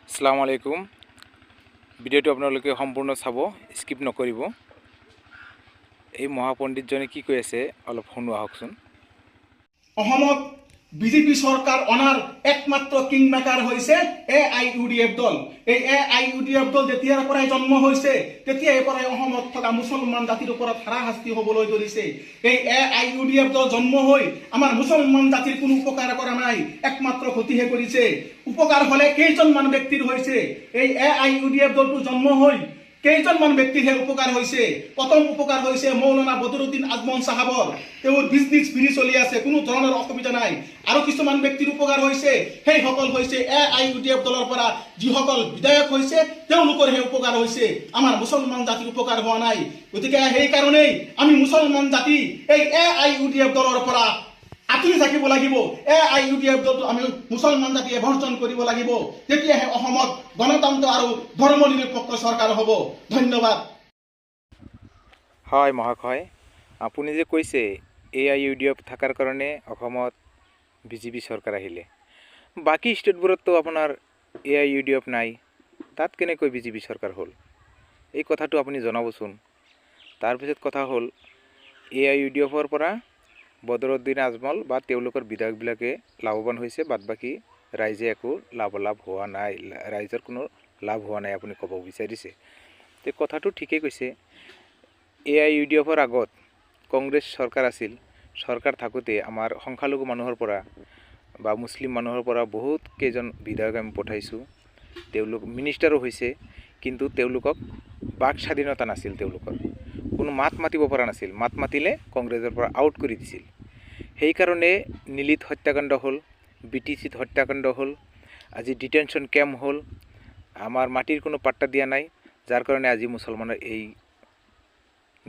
আসসালামু আলাইকুম। ভিডিওটো আপোনালোকে সম্পূৰ্ণ চাব, স্কিপ নকৰিব। এই মহাপণ্ডিতজনে কি কৈ আছে অলপ শুনো আহকচোন। অসমত বিজেপি চৰকাৰ অনাৰ একমাত্ৰ কিংমেকাৰ হৈছে AIUDF দল। এই AIUDF দল যেতিয়াৰ পৰাই জন্ম হৈছে তেতিয়াৰ পৰাই অসমত থকা মুছলমান জাতিৰ ওপৰত হাৰাশাস্তি হ'বলৈ ধৰিছে। এই AIUDF দল জন্ম হৈ আমাৰ মুছলমান জাতিৰ কোনো উপকাৰ কৰা নাই, একমাত্ৰ ক্ষতিহে কৰিছে। উপকাৰ হ'লে কেইজনমান ব্যক্তিৰ হৈছে। এই AIUDF দলটো জন্ম হৈ কেইজনমান ব্যক্তিৰহে উপকাৰ হৈছে। প্ৰথম উপকাৰ হৈছে মৌলানা বদৰুদ্দিন আজমল চাহাবৰ, তেওঁৰ বিজনেছ ফ্ৰী চলি আছে, কোনো ধৰণৰ অসুবিধা নাই। আৰু কিছুমান ব্যক্তিৰ উপকাৰ হৈছে, সেইসকল হৈছে AIUDF দলৰ পৰা যিসকল বিধায়ক হৈছে তেওঁলোকৰহে উপকাৰ হৈছে, আমাৰ মুছলমান জাতিৰ উপকাৰ হোৱা নাই। গতিকে সেইকাৰণেই আমি মুছলমান জাতি এই AIUDF দলৰ পৰা আঁতৰি থাকিব লাগিব। AIUDF দলটো আমি মুছলমান জাতিয়ে বৰ্জন কৰিব লাগিব, তেতিয়াহে অসমত গণতন্ত্ৰ আৰু ধৰ্ম নিৰপেক্ষ চৰকাৰ হ'ব। ধন্যবাদ। হয় মহাশয়, আপুনি যে কৈছে AIUDF থকাৰ কাৰণে অসমত বিজেপি চৰকাৰ আহিলে, বাকী ষ্টেটবোৰততো আপোনাৰ AIUDF নাই, তাত কেনেকৈ বিজেপি চৰকাৰ হ'ল? এই কথাটো আপুনি জনাবচোন। তাৰপিছত কথা হ'ল AIUDFৰ পৰা বদৰুদ্দিন আজমল বা তেওঁলোকৰ বিধায়কবিলাকে লাভৱান হৈছে, বাদ বাকী ৰাইজে একো লাভ হোৱা নাই, ৰাইজৰ কোনো লাভ হোৱা নাই আপুনি ক'ব বিচাৰিছে। তে কথাটো ঠিকেই কৈছে। AIUDFৰ আগত কংগ্ৰেছ চৰকাৰ আছিল, চৰকাৰ থাকোঁতে আমাৰ সংখ্যালঘু মানুহৰ পৰা বা মুছলিম মানুহৰ পৰা বহুত কেইজন বিধায়ক আমি পঠাইছোঁ, তেওঁলোক মিনিষ্টাৰো হৈছে, কিন্তু তেওঁলোকক বাক স্বাধীনতা নাছিল, তেওঁলোকৰ কোনো মাত মাতিব পৰা নাছিল, মাত মাতিলে কংগ্ৰেছৰ পৰা আউট কৰি দিছিল। সেইকাৰণে নীলিত হত্যাকাণ্ড হ'ল, BTCত হত্যাকাণ্ড হ'ল, আজি ডিটেনশ্যন কেম্প হ'ল, আমাৰ মাটিৰ কোনো পাট্টা দিয়া নাই, যাৰ কাৰণে আজি মুছলমানৰ এই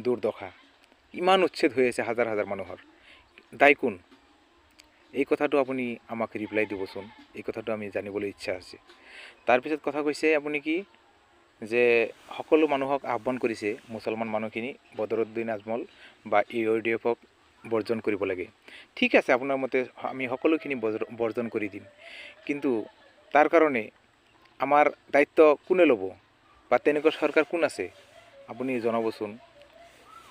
দুৰ্দশা, ইমান উচ্ছেদ হৈ আছে হাজাৰ হাজাৰ মানুহৰ। দায় কোন? এই কথাটো আপুনি আমাক ৰিপ্লাই দিবচোন, এই কথাটো আমি জানিবলৈ ইচ্ছা আছে। তাৰপিছত কথা কৈছে আপুনি কি যে সকলো মানুহক আহ্বান কৰিছে, মুছলমান মানুহখিনি বদৰুদ্দিন আজমল বা AIUDFক বৰ্জন কৰিব লাগে। ঠিক আছে, আপোনাৰ মতে আমি সকলোখিনি বৰ্জন কৰি দিম, কিন্তু তাৰ কাৰণে আমাৰ দায়িত্ব কোনে ল'ব বা তেনেকুৱা চৰকাৰ কোন আছে আপুনি জনাবচোন।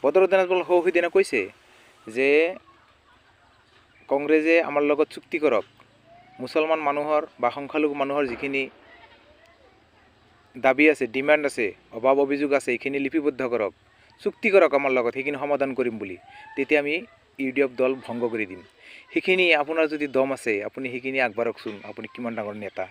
বদৰুদ্দিন আজমল সিদিনা কৈছে যে কংগ্ৰেছে আমাৰ লগত চুক্তি কৰক, মুছলমান মানুহৰ বা সংখ্যালঘু মানুহৰ যিখিনি দাবী আছে, ডিমাণ্ড আছে, অভাৱ অভিযোগ আছে, এইখিনি লিপিবদ্ধ কৰক, চুক্তি কৰক আমাৰ লগত, সেইখিনি সমাধান কৰিম বুলি, তেতিয়া আমি UDF দল ভংগ কৰি দিম। সেইখিনি আপোনাৰ যদি দম আছে আপুনি সেইখিনি আগবাঢ়কচোন, আপুনি কিমান ডাঙৰ নেতা।